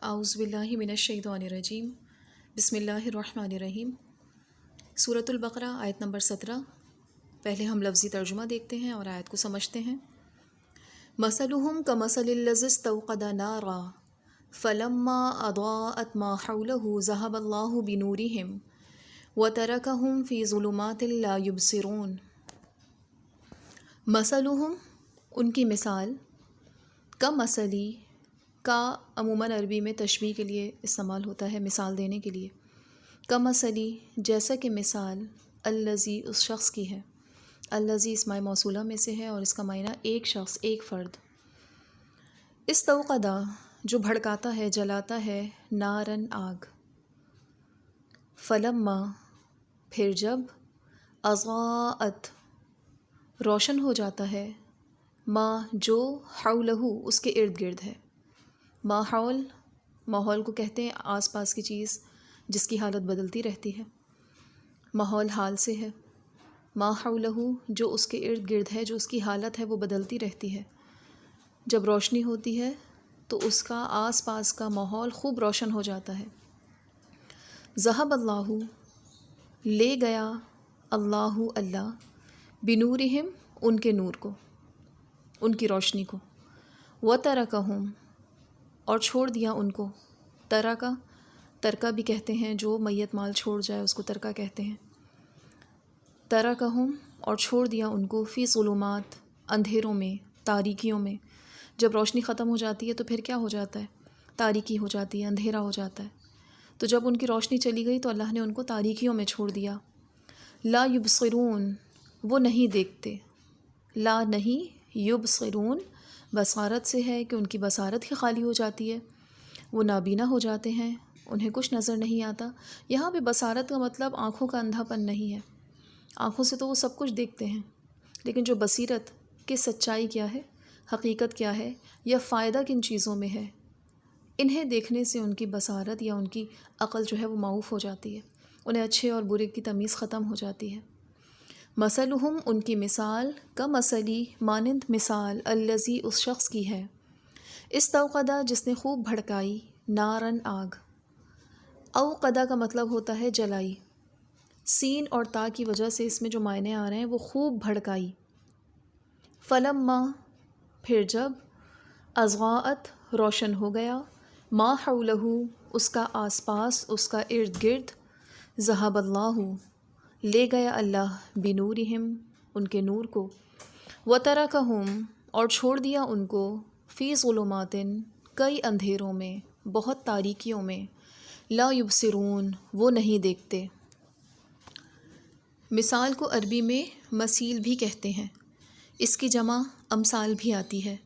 اعوذ باللہ من الشیطان الرجیم بسم اللہ الرحمن الرحیم۔ سورۃ البقرہ آیت نمبر 17۔ پہلے ہم لفظی ترجمہ دیکھتے ہیں اور آیت کو سمجھتے ہیں۔ مثلہم کمثل الذی استوقد نارا فلما اضاءت ما حولہ ذہب اللہ بنورہم وترکہم فی ظلمات لا یبصرون۔ مثلہم ان کی مثال، کمثلی کا عموماً عربی میں تشبیہ کے لیے استعمال ہوتا ہے، مثال دینے کے لیے۔ کمثلی جیسا کہ مثال، الذی اس شخص کی ہے۔ الذی اسماء موصولہ میں سے ہے اور اس کا معنی ایک شخص، ایک فرد۔ استوقدا جو بھڑکاتا ہے، جلاتا ہے، نارن آگ۔ فلما پھر جب، اضاءت روشن ہو جاتا ہے، ما جو حولہ اس کے ارد گرد ہے۔ ماحول، ماحول کو کہتے ہیں آس پاس کی چیز جس کی حالت بدلتی رہتی ہے۔ ماحول حال سے ہے۔ ما حولہ جو اس کے ارد گرد ہے، جو اس کی حالت ہے وہ بدلتی رہتی ہے۔ جب روشنی ہوتی ہے تو اس کا آس پاس کا ماحول خوب روشن ہو جاتا ہے۔ ذہب اللہ لے گیا، اللہ اللہ، بنورہم ان کے نور کو، ان کی روشنی کو، وترکہم اور چھوڑ دیا ان کو۔ ترکہ، ترکہ بھی کہتے ہیں، جو میت مال چھوڑ جائے اس کو ترکہ کہتے ہیں۔ ترکہم اور چھوڑ دیا ان کو، فی ظلمات اندھیروں میں، تاریکیوں میں۔ جب روشنی ختم ہو جاتی ہے تو پھر کیا ہو جاتا ہے؟ تاریکی ہو جاتی ہے، اندھیرا ہو جاتا ہے۔ تو جب ان کی روشنی چلی گئی تو اللہ نے ان کو تاریکیوں میں چھوڑ دیا۔ لا یبصرون وہ نہیں دیکھتے، لا نہیں، یبصرون بصارت سے ہے کہ ان کی بصارت ہی خالی ہو جاتی ہے، وہ نابینا ہو جاتے ہیں، انہیں کچھ نظر نہیں آتا۔ یہاں پہ بصارت کا مطلب آنکھوں کا اندھا پن نہیں ہے، آنکھوں سے تو وہ سب کچھ دیکھتے ہیں، لیکن جو بصیرت کہ سچائی کیا ہے، حقیقت کیا ہے، یا فائدہ کن چیزوں میں ہے، انہیں دیکھنے سے ان کی بصارت یا ان کی عقل جو ہے وہ معوف ہو جاتی ہے، انہیں اچھے اور برے کی تمیز ختم ہو جاتی ہے۔ مثلہم ان کی مثال، کمثلی مانند مثال، الذی اس شخص کی ہے، استوقدا جس نے خوب بھڑکائی، نارن آگ۔ اوقدا کا مطلب ہوتا ہے جلائی۔ سین اور تا کی وجہ سے اس میں جو معنی آ رہے ہیں وہ خوب بھڑکائی۔ فلما پھر جب، اضاءت روشن ہو گیا، ما حولہ اس کا آس پاس، اس کا ارد گرد، ذہب اللہ لے گیا اللہ، بنورہم ان کے نور کو، وترکہم اور چھوڑ دیا ان کو، فی ظلمات کئی اندھیروں میں، بہت تاریکیوں میں، لا یبصرون وہ نہیں دیکھتے۔ مثال کو عربی میں مثیل بھی کہتے ہیں، اس کی جمع امثال بھی آتی ہے،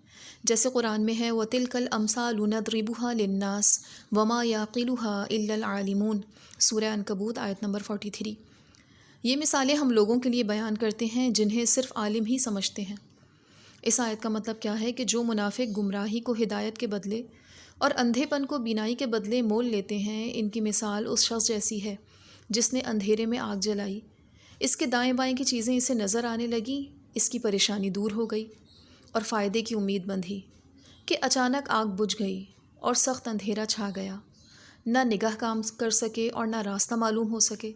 جیسے قرآن میں ہے وَتِلْكَ الْأَمْثَالُ نَضْرِبُهَا لِلنَّاسِ وَمَا يَعْقِلُهَا إِلَّا الْعَالِمُونَ، سورہ عنکبوت آیت نمبر 43۔ یہ مثالیں ہم لوگوں کے لیے بیان کرتے ہیں جنہیں صرف عالم ہی سمجھتے ہیں۔ اس آیت کا مطلب کیا ہے کہ جو منافق گمراہی کو ہدایت کے بدلے اور اندھے پن کو بینائی کے بدلے مول لیتے ہیں، ان کی مثال اس شخص جیسی ہے جس نے اندھیرے میں آگ جلائی، اس کے دائیں بائیں کی چیزیں اسے نظر آنے لگیں، اس کی پریشانی دور ہو گئی اور فائدے کی امید بندھی کہ اچانک آگ بجھ گئی اور سخت اندھیرا چھا گیا، نہ نگاہ کام کر سکے اور نہ راستہ معلوم ہو سکے،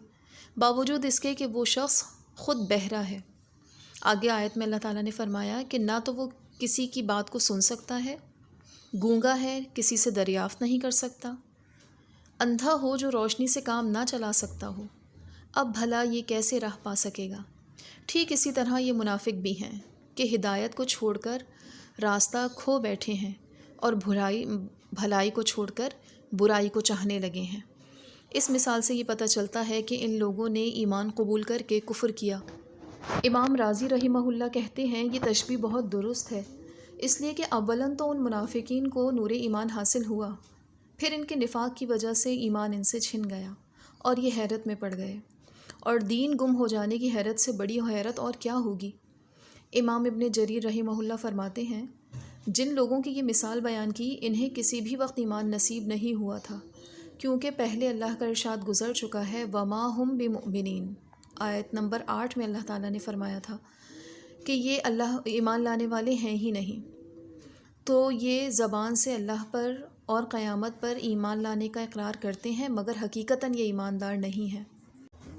باوجود اس کے کہ وہ شخص خود بہرا ہے۔ آگے آیت میں اللہ تعالیٰ نے فرمایا کہ نہ تو وہ کسی کی بات کو سن سکتا ہے، گونگا ہے، کسی سے دریافت نہیں کر سکتا، اندھا ہو جو روشنی سے کام نہ چلا سکتا ہو، اب بھلا یہ کیسے راہ پا سکے گا؟ ٹھیک اسی طرح یہ منافق بھی ہیں کہ ہدایت کو چھوڑ کر راستہ کھو بیٹھے ہیں اور بھلائی کو چھوڑ کر برائی کو چاہنے لگے ہیں۔ اس مثال سے یہ پتہ چلتا ہے کہ ان لوگوں نے ایمان قبول کر کے کفر کیا۔ امام رازی رحمہ اللہ کہتے ہیں یہ تشبیہ بہت درست ہے، اس لیے کہ اولاً تو ان منافقین کو نور ایمان حاصل ہوا، پھر ان کے نفاق کی وجہ سے ایمان ان سے چھن گیا اور یہ حیرت میں پڑ گئے، اور دین گم ہو جانے کی حیرت سے بڑی حیرت اور کیا ہوگی۔ امام ابن جریر رحمہ اللہ فرماتے ہیں جن لوگوں کی یہ مثال بیان کی، انہیں کسی بھی وقت ایمان نصیب نہیں ہوا تھا، کیونکہ پہلے اللہ کا ارشاد گزر چکا ہے وَمَا هُمْ بِمُؤْمِنِينَ، آیت نمبر 8 میں اللہ تعالیٰ نے فرمایا تھا کہ یہ اللہ ایمان لانے والے ہیں ہی نہیں۔ تو یہ زبان سے اللہ پر اور قیامت پر ایمان لانے کا اقرار کرتے ہیں مگر حقیقتاً یہ ایماندار نہیں ہیں۔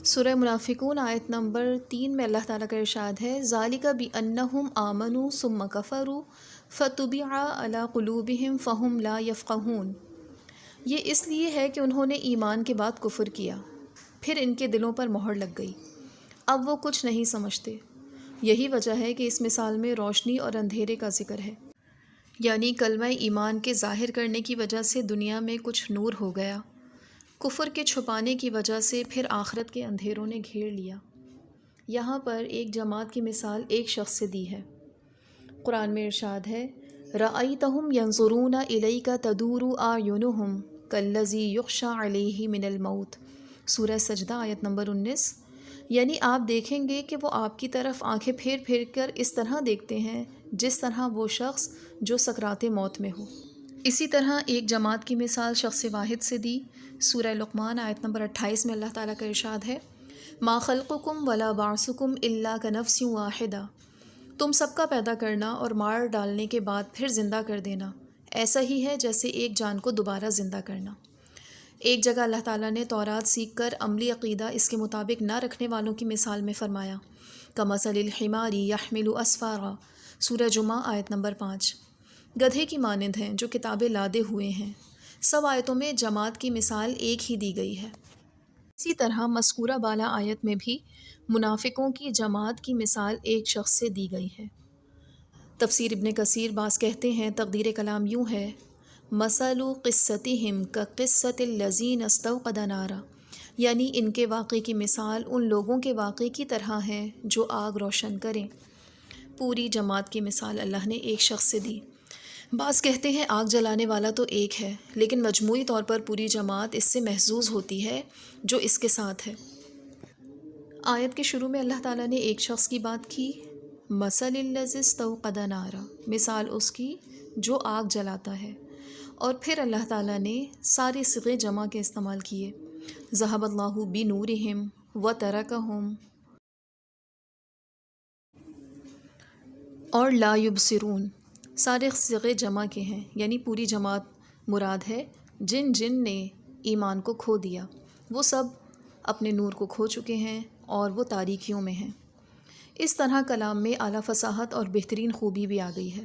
سورہ منافقون آیت نمبر 3 میں اللہ تعالیٰ کا ارشاد ہے ذالک بأنہم آمنوا ثم کفروا فطبع علی قلوبہم فہم لا یفقہون۔ یہ اس لیے ہے کہ انہوں نے ایمان کے بعد کفر کیا، پھر ان کے دلوں پر مہر لگ گئی، اب وہ کچھ نہیں سمجھتے۔ یہی وجہ ہے کہ اس مثال میں روشنی اور اندھیرے کا ذکر ہے، یعنی کلمہ ایمان کے ظاہر کرنے کی وجہ سے دنیا میں کچھ نور ہو گیا، کفر کے چھپانے کی وجہ سے پھر آخرت کے اندھیروں نے گھیر لیا۔ یہاں پر ایک جماعت کی مثال ایک شخص سے دی ہے۔ قرآن میں ارشاد ہے رأیتہم ینظرون الیک تدور اعینہم کالذی یغشی علیہ من الموت، سورہ سجدہ آیت نمبر 19۔ یعنی آپ دیکھیں گے کہ وہ آپ کی طرف آنکھیں پھیر پھیر کر اس طرح دیکھتے ہیں جس طرح وہ شخص جو سکرات موت میں ہو۔ اسی طرح ایک جماعت کی مثال شخص واحد سے دی۔ سورہ لقمان آیت نمبر 28 میں اللہ تعالیٰ کا ارشاد ہے ما خلقکم ولا بعثکم الا کنفس واحدہ، تم سب کا پیدا کرنا اور مار ڈالنے کے بعد پھر زندہ کر دینا ایسا ہی ہے جیسے ایک جان کو دوبارہ زندہ کرنا۔ ایک جگہ اللہ تعالیٰ نے تورات سیکھ کر عملی عقیدہ اس کے مطابق نہ رکھنے والوں کی مثال میں فرمایا کمثل الحمار یحمل اسفارا، سورہ جمعہ آیت نمبر 5۔ گدھے کی مانند ہیں جو کتابیں لادے ہوئے ہیں۔ سب آیتوں میں جماعت کی مثال ایک ہی دی گئی ہے۔ اسی طرح مذکورہ بالا آیت میں بھی منافقوں کی جماعت کی مثال ایک شخص سے دی گئی ہے۔ تفسیر ابن کثیر بعض کہتے ہیں تقدیر کلام یوں ہے مثل قصتہم کقصۃ الذین استوقد نارا، یعنی ان کے واقعے کی مثال ان لوگوں کے واقعے کی طرح ہے جو آگ روشن کریں۔ پوری جماعت کی مثال اللہ نے ایک شخص سے دی۔ بعض کہتے ہیں آگ جلانے والا تو ایک ہے، لیکن مجموعی طور پر پوری جماعت اس سے محظوظ ہوتی ہے جو اس کے ساتھ ہے۔ آیت کے شروع میں اللہ تعالیٰ نے ایک شخص کی بات کی، مثل الذی استوقد نارا، مثال اس کی جو آگ جلاتا ہے، اور پھر اللہ تعالیٰ نے سارے صیغے جمع کے استعمال کیے، ذہب اللہ بنورہم وترکہم اور لا یبصرون، سارے صیغے جمع کے ہیں، یعنی پوری جماعت مراد ہے۔ جن جن نے ایمان کو کھو دیا وہ سب اپنے نور کو کھو چکے ہیں اور وہ تاریکیوں میں ہیں۔ اس طرح کلام میں اعلیٰ فصاحت اور بہترین خوبی بھی آ گئی ہے۔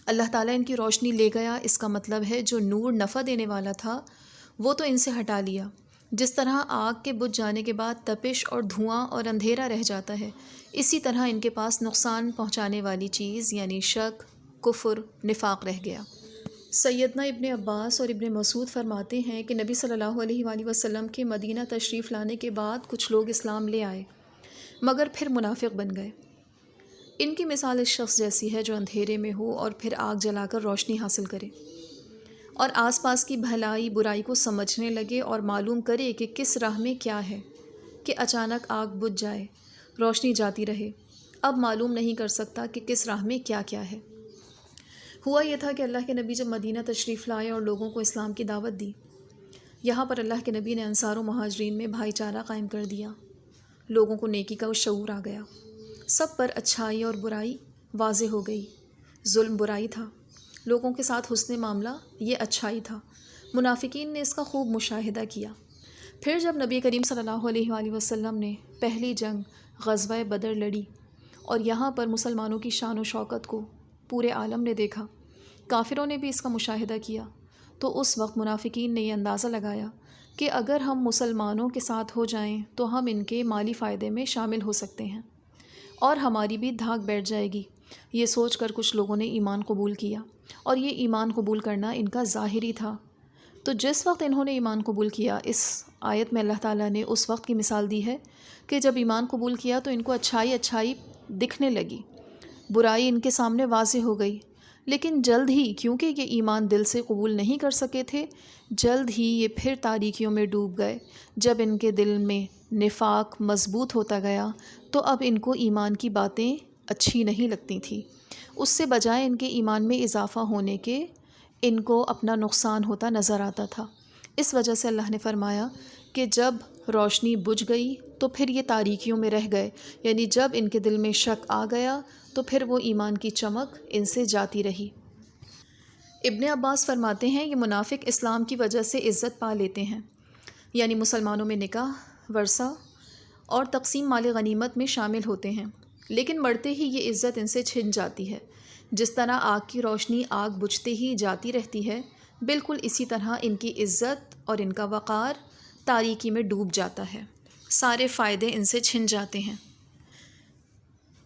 اللہ تعالیٰ ان کی روشنی لے گیا، اس کا مطلب ہے جو نور نفع دینے والا تھا وہ تو ان سے ہٹا لیا۔ جس طرح آگ کے بجھ جانے کے بعد تپش اور دھواں اور اندھیرا رہ جاتا ہے، اسی طرح ان کے پاس نقصان پہنچانے والی چیز یعنی شک، کفر، نفاق رہ گیا۔ سیدنا ابن عباس اور ابن مسعود فرماتے ہیں کہ نبی صلی اللہ علیہ وآلہ وسلم کے مدینہ تشریف لانے کے بعد کچھ لوگ اسلام لے آئے مگر پھر منافق بن گئے۔ ان کی مثال اس شخص جیسی ہے جو اندھیرے میں ہو اور پھر آگ جلا کر روشنی حاصل کرے اور آس پاس کی بھلائی برائی کو سمجھنے لگے اور معلوم کرے کہ کس راہ میں کیا ہے، کہ اچانک آگ بجھ جائے، روشنی جاتی رہے، اب معلوم نہیں کر سکتا کہ کس راہ میں کیا کیا ہے۔ ہوا یہ تھا کہ اللہ کے نبی جب مدینہ تشریف لائے اور لوگوں کو اسلام کی دعوت دی، یہاں پر اللہ کے نبی نے انصار و مہاجرین میں بھائی چارہ قائم کر دیا، لوگوں کو نیکی کا شعور آ گیا، سب پر اچھائی اور برائی واضح ہو گئی۔ ظلم برائی تھا، لوگوں کے ساتھ حسن معاملہ یہ اچھائی تھا۔ منافقین نے اس کا خوب مشاہدہ کیا۔ پھر جب نبی کریم صلی اللہ علیہ وآلہ وسلم نے پہلی جنگ غزوہ بدر لڑی اور یہاں پر مسلمانوں کی شان و شوکت کو پورے عالم نے دیکھا، کافروں نے بھی اس کا مشاہدہ کیا، تو اس وقت منافقین نے یہ اندازہ لگایا کہ اگر ہم مسلمانوں کے ساتھ ہو جائیں تو ہم ان کے مالی فائدے میں شامل ہو سکتے ہیں اور ہماری بھی دھاک بیٹھ جائے گی۔ یہ سوچ کر کچھ لوگوں نے ایمان قبول کیا اور یہ ایمان قبول کرنا ان کا ظاہری تھا۔ تو جس وقت انہوں نے ایمان قبول کیا، اس آیت میں اللہ تعالیٰ نے اس وقت کی مثال دی ہے کہ جب ایمان قبول کیا تو ان کو اچھائی دکھنے لگی، برائی ان کے سامنے واضح ہو گئی، لیکن جلد ہی کیونکہ یہ ایمان دل سے قبول نہیں کر سکے تھے، جلد ہی یہ پھر تاریکیوں میں ڈوب گئے۔ جب ان کے دل میں نفاق مضبوط ہوتا گیا تو اب ان کو ایمان کی باتیں اچھی نہیں لگتی تھیں، اس سے بجائے ان کے ایمان میں اضافہ ہونے کے ان کو اپنا نقصان ہوتا نظر آتا تھا۔ اس وجہ سے اللہ نے فرمایا کہ جب روشنی بجھ گئی تو پھر یہ تاریکیوں میں رہ گئے، یعنی جب ان کے دل میں شک آ گیا تو پھر وہ ایمان کی چمک ان سے جاتی رہی۔ ابن عباس فرماتے ہیں یہ منافق اسلام کی وجہ سے عزت پا لیتے ہیں، یعنی مسلمانوں میں نکاح، ورثہ اور تقسیم مال غنیمت میں شامل ہوتے ہیں، لیکن مرتے ہی یہ عزت ان سے چھن جاتی ہے۔ جس طرح آگ کی روشنی آگ بجھتے ہی جاتی رہتی ہے، بالکل اسی طرح ان کی عزت اور ان کا وقار تاریکی میں ڈوب جاتا ہے، سارے فائدے ان سے چھن جاتے ہیں۔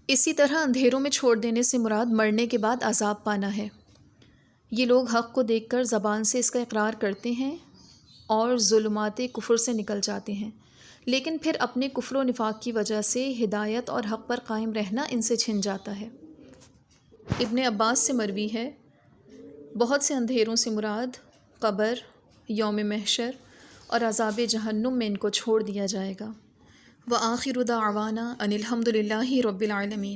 اسی طرح اندھیروں میں چھوڑ دینے سے مراد مرنے کے بعد عذاب پانا ہے۔ یہ لوگ حق کو دیکھ کر زبان سے اس کا اقرار کرتے ہیں اور ظلمات کفر سے نکل جاتے ہیں، لیکن پھر اپنے کفر و نفاق کی وجہ سے ہدایت اور حق پر قائم رہنا ان سے چھن جاتا ہے۔ ابن عباس سے مروی ہے، بہت سے اندھیروں سے مراد قبر، یوم محشر اور عذاب جہنم میں ان کو چھوڑ دیا جائے گا۔ وآخر دعوانا ان الحمد للہ رب العالمین۔